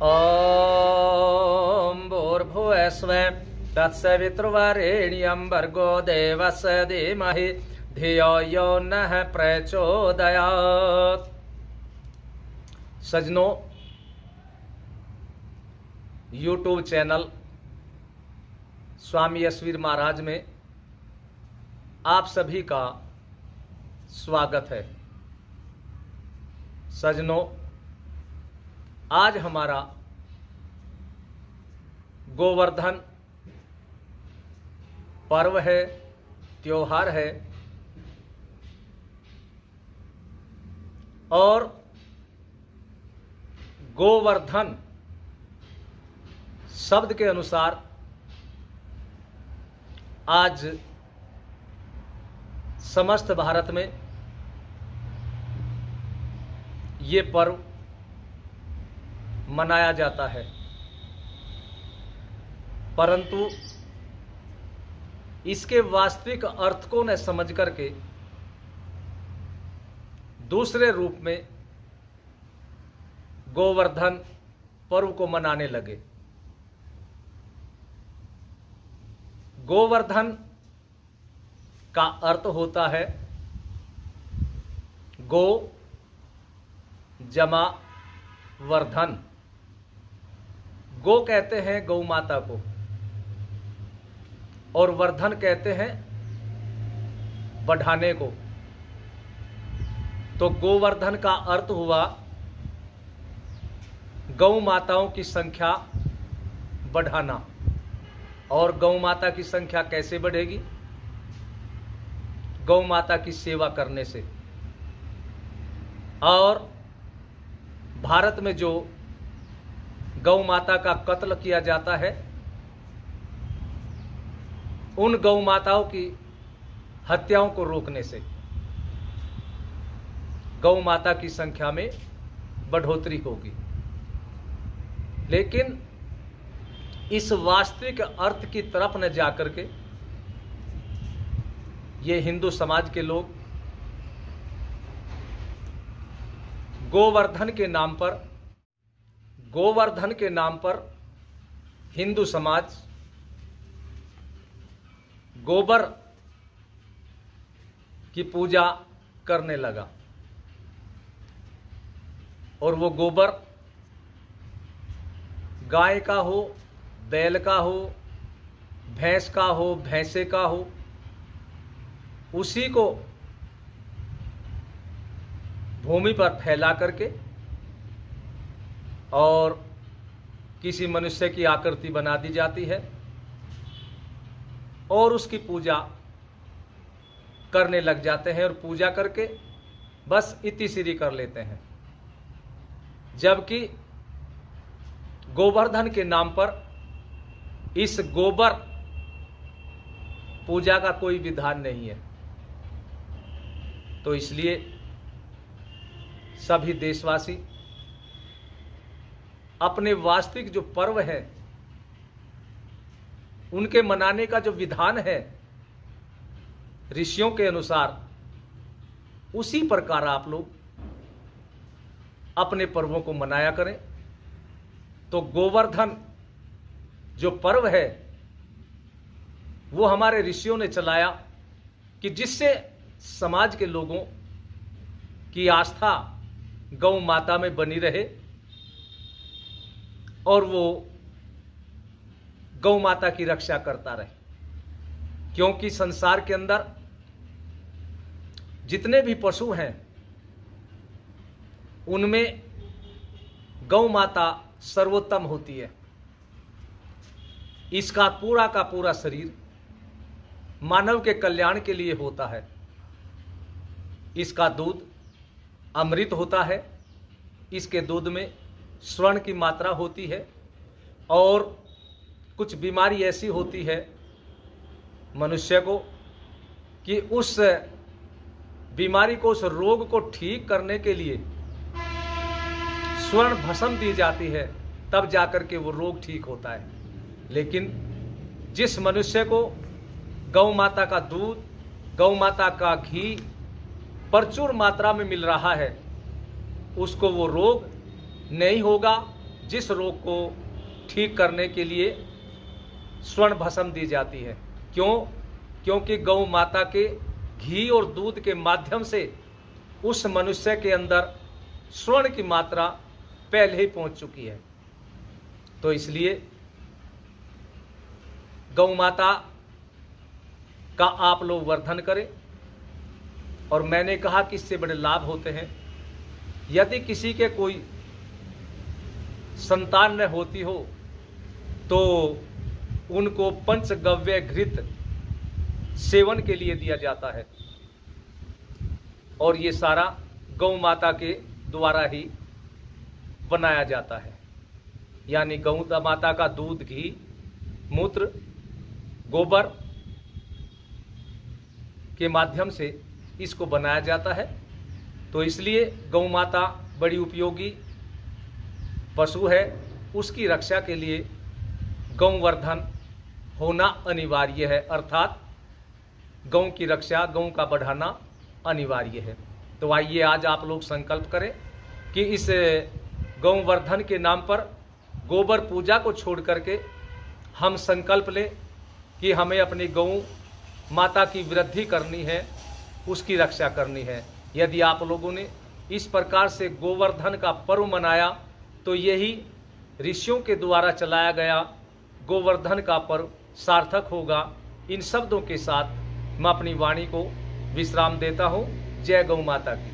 ॐ भूर्भुवस्सुः तत्सवितुर्वरेण्यं भर्गो देवस्य धीमहि धियो यो नः प्रचोदयात्। सजनों, यूट्यूब चैनल स्वामी यशवीर महाराज में आप सभी का स्वागत है। सजनों, आज हमारा गोवर्धन पर्व है, त्योहार है और गोवर्धन शब्द के अनुसार आज समस्त भारत में ये पर्व मनाया जाता है, परंतु इसके वास्तविक अर्थ को न समझ करके दूसरे रूप में गोवर्धन पर्व को मनाने लगे। गोवर्धन का अर्थ होता है गो जमा वर्धन। गो कहते हैं गौ माता को और वर्धन कहते हैं बढ़ाने को। तो गोवर्धन का अर्थ हुआ गौ माताओं की संख्या बढ़ाना। और गौ माता की संख्या कैसे बढ़ेगी? गौ माता की सेवा करने से। और भारत में जो गौ माता का कत्ल किया जाता है, उन गौ माताओं की हत्याओं को रोकने से गौ माता की संख्या में बढ़ोतरी होगी। लेकिन इस वास्तविक अर्थ की तरफ न जाकर के ये हिंदू समाज के लोग गोवर्धन के नाम पर हिंदू समाज गोबर की पूजा करने लगा। और वो गोबर गाय का हो, बैल का हो, भैंस का हो, भैंसे का हो, उसी को भूमि पर फैला करके और किसी मनुष्य की आकृति बना दी जाती है और उसकी पूजा करने लग जाते हैं और पूजा करके बस इतिश्री कर लेते हैं। जबकि गोवर्धन के नाम पर इस गोबर पूजा का कोई विधान नहीं है। तो इसलिए सभी देशवासी अपने वास्तविक जो पर्व है उनके मनाने का जो विधान है ऋषियों के अनुसार, उसी प्रकार आप लोग अपने पर्वों को मनाया करें। तो गोवर्धन जो पर्व है वो हमारे ऋषियों ने चलाया कि जिससे समाज के लोगों की आस्था गौ माता में बनी रहे और वो गौ माता की रक्षा करता रहे। क्योंकि संसार के अंदर जितने भी पशु हैं उनमें गौ माता सर्वोत्तम होती है। इसका पूरा का पूरा शरीर मानव के कल्याण के लिए होता है। इसका दूध अमृत होता है। इसके दूध में स्वर्ण की मात्रा होती है और कुछ बीमारी ऐसी होती है मनुष्य को कि उस बीमारी को, उस रोग को ठीक करने के लिए स्वर्ण भस्म दी जाती है, तब जाकर के वो रोग ठीक होता है। लेकिन जिस मनुष्य को गौ माता का दूध, गौ माता का घी प्रचुर मात्रा में मिल रहा है, उसको वो रोग नहीं होगा, जिस रोग को ठीक करने के लिए स्वर्ण भस्म दी जाती है। क्यों? क्योंकि गौ माता के घी और दूध के माध्यम से उस मनुष्य के अंदर स्वर्ण की मात्रा पहले ही पहुंच चुकी है। तो इसलिए गौ माता का आप लोग वर्धन करें। और मैंने कहा कि इससे बड़े लाभ होते हैं। यदि किसी के कोई संतान न होती हो तो उनको पंचगव्य घृत सेवन के लिए दिया जाता है, और ये सारा गौ माता के द्वारा ही बनाया जाता है। यानी गौ माता का दूध, घी, मूत्र, गोबर के माध्यम से इसको बनाया जाता है। तो इसलिए गौ माता बड़ी उपयोगी पशु है। उसकी रक्षा के लिए गौवर्धन होना अनिवार्य है, अर्थात गौ की रक्षा, गौ का बढ़ाना अनिवार्य है। तो आइए आज आप लोग संकल्प करें कि इस गौवर्धन के नाम पर गोबर पूजा को छोड़ करके हम संकल्प लें कि हमें अपनी गौ माता की वृद्धि करनी है, उसकी रक्षा करनी है। यदि आप लोगों ने इस प्रकार से गोवर्धन का पर्व मनाया तो यही ऋषियों के द्वारा चलाया गया गोवर्धन का पर्व सार्थक होगा। इन शब्दों के साथ मैं अपनी वाणी को विश्राम देता हूँ। जय गौ माता की।